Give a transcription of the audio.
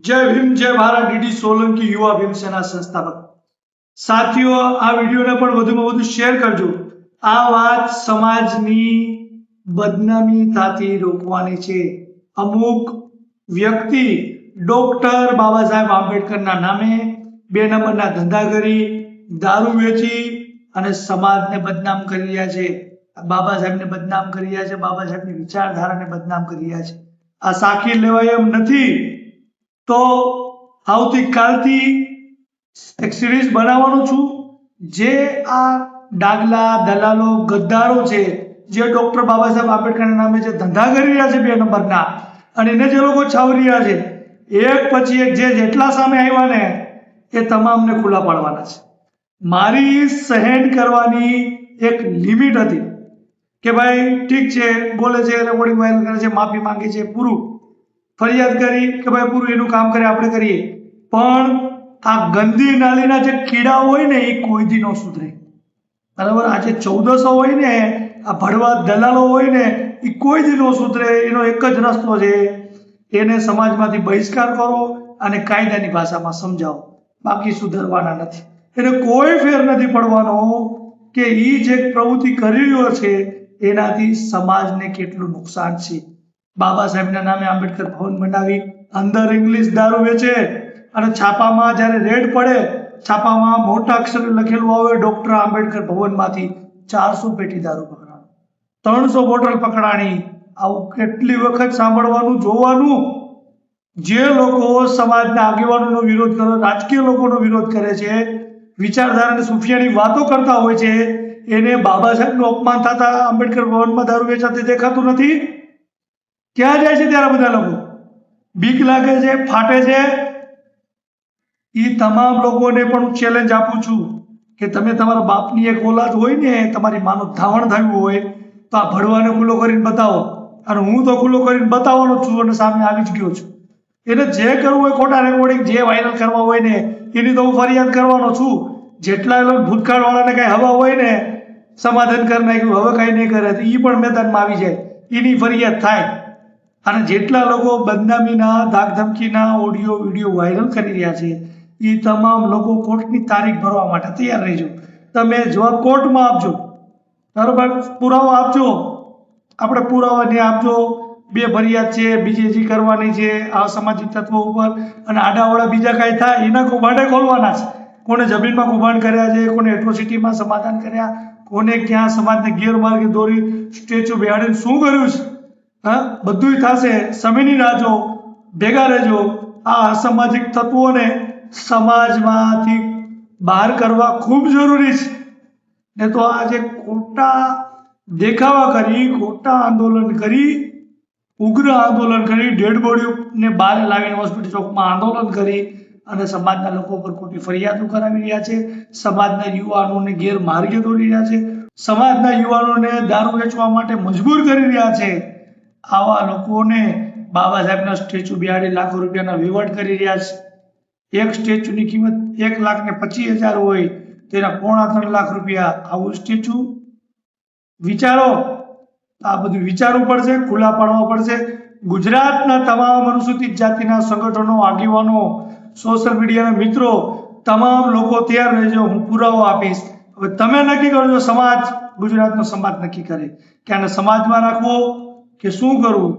जय भीम जय भारत डीडी सोलंकी युवा भीम सेना संस्थापक साथियों आ वीडियो ने पण વધુમાં વધુ શેર કરજો। આ વાત સમાજની બદનામી થાતી રોકવાની છે। અમુક વ્યક્તિ ડોક્ટર બાબા સાહેબ આંબેડકરના નામે બે નંબરના ધંધા કરી દારૂ વેચી અને સમાજને બદનામ કરી રહ્યા છે। બાબા સાહેબને બદનામ કરી રહ્યા છે, બાબા સાહેબની વિચારધારાને બદનામ કરી રહ્યા છે। આ સાખી લેવાય એમ નથી। तो આવતીકાલથી એક સિરીઝ બનાવવાનો છું જે આ ડાગલા દલાલો ગદ્દારો છે જે ડોક્ટર બાબા સાહેબ આંબેડકરના નામે જે ધંધા કરી રહ્યા છે બે નંબરના અને એને જે લોકો છાવરી રહ્યા છે એક પછી એક જે જેટલા સામે આવ્યા ને એ તમામને ખુલ્લા પાડવાના છે। મારી સહન કરવાની એક લિમિટ હતી કે ભાઈ ઠીક છે, બોલે છે, રેકોર્ડિંગ વાયરલ કરે છે, માફી માંગે છે, પૂરું फरियाद करी कि भाई पूરું એનું કામ કરે આપણે કરીએ, પણ આ ગંદી નાલીના જે કીડા હોય ને એ કોઈ દી ન સુધરે। બરાબર, આ જે 1400 હોય ને આ ભડવા દલાલો હોય ને એ કોઈ દી ન સુધરે। એનો એક જ રસ્તો છે, એને સમાજમાંથી બહિષ્કાર કરો અને કાયદાની ભાષામાં સમજાવો, બાકી સુધરવાના નથી। એને કોઈ ફેર નથી પડવાનો કે એ જે પ્રવૃત્તિ કરી રહ્યો છે એનાથી સમાજને કેટલું નુકસાન છે। बाबा साहेब ना नामे आंबेडकर भवन बनावी अंदर इंग्लिश दारू वेचे અને છાપામાં જ્યારે રેડ પડે છાપામાં મોટા અક્ષરે લખેલું આવે ડોક્ટર આંબેડકર ભવનમાંથી 400 પેટી દારૂ પકડાણો, 300 બોટલ પકડાણી। આવું કેટલી વખત સાંભળવાનું જોવાનું। જે લોકો સમાજના આગેવાનોનો વિરોધ કરે, રાજકીય લોકોનો વિરોધ કરે છે, વિચારધારાની સુફિયાની વાતો કરતા હોય છે, એને બાબા સાહેબનું અપમાન થતા આંબેડકર ભવનમાં દારૂ વેચાતી દેખાતું નથી। क्या जाए છે ત્યારે બધા લોકો બીક લાગે છે, ફાટે છે। એ તમામ લોકોને પણ હું ચેલેન્જ આપું છું કે તમે તમારા બાપની એક ઓલાદ હોય ને, તમારી માનું ધાવણ થયું હોય તો આ ભડવાને ખુલ્લો કરીને બતાવો। અને હું તો ખુલ્લો કરીને બતાવવાનો છું અને સામે આવી જ ગયો છું। એને જે કરવું હોય ખોટા રેકોર્ડિંગ જે વાયરલ કરવા હોય ને એની તો હું ફરિયાદ કરવાનો છું। જેટલા એ લોકો ભૂતકાળવાળાને કાંઈ હવા હોય ને સમાધાન કરી નાખ્યું, હવે કાંઈ નહીં કરે તો એ પણ મેદાનમાં આવી જાય, એની ફરિયાદ થાય। અને જેટલા લોકો બદનામીના ધાકધમકીના ઓડિયો વિડીયો વાયરલ કરી રહ્યા છે એ તમામ લોકો કોર્ટની તારીખ ભરવા માટે તૈયાર રહેજો। તમે જવાબ કોર્ટમાં આપજો, બરાબર, પુરાવા આપજો, આપણે પુરાવાને આપજો। બે ફરિયાદ છે, બીજી હજી કરવાની છે અસામાજિક તત્વો ઉપર અને આડાવડા બીજા કાંઈ થાય એના કૌભાંડે ખોલવાના છે। કોને જમીનમાં કૌભાંડ કર્યા છે, કોને એટ્રોસિટીમાં સમાધાન કર્યા, કોને ક્યાં સમાજને ગેરમાર્ગે દોરી સ્ટેચ્યુ બેહાડીને શું કર્યું છે, हाँ બધું થશે। સમયની રાહ જો, ભેગા રહેજો। આ અસામાજિક તત્વોને સમાજમાંથી બહાર કરવા ખૂબ જરૂરી છે। ને તો આજે ખોટા દેખાવા કરી, ખોટા આંદોલન કરી, ઉગ્ર આંદોલન કરી, ડેડ બોડીને બહાર લાવીને હોસ્પિટલ ચોકમાં આંદોલન કરી અને સમાજના લોકો પર ખોટી ફરિયાદો કરાવી રહ્યા છે, સમાજના યુવાનોને ગેરમાર્ગે દોરી રહ્યા છે, સમાજના યુવાનોને દારૂ વેચવા માટે મજબૂર કરી રહ્યા છે। આવા લોકોને બાબા સાહેબના સ્ટેચ્યુ બિહાડી લાખો રૂપિયાના વહીવટ કરી રહ્યા છે। એક સ્ટેચ્યુની કિંમત 1,25,000 હોય તેના 3.5 લાખ રૂપિયા। આવું સ્ટેચ્યુ વિચારો, આ બધું વિચારવું પડશે, ખુલ્લા પાડવા પડશે। ગુજરાતના તમામ અનુસૂચિત જાતિના સંગઠનો, આગેવાનો, સોશિયલ મીડિયાના મિત્રો, તમામ લોકો તૈયાર રહેજો, હું પુરાવો આપીશ। હવે તમે નક્કી કરજો, સમાજ, ગુજરાતનો સમાજ નક્કી કરે કે આને સમાજમાં રાખવો કે શું કરવું।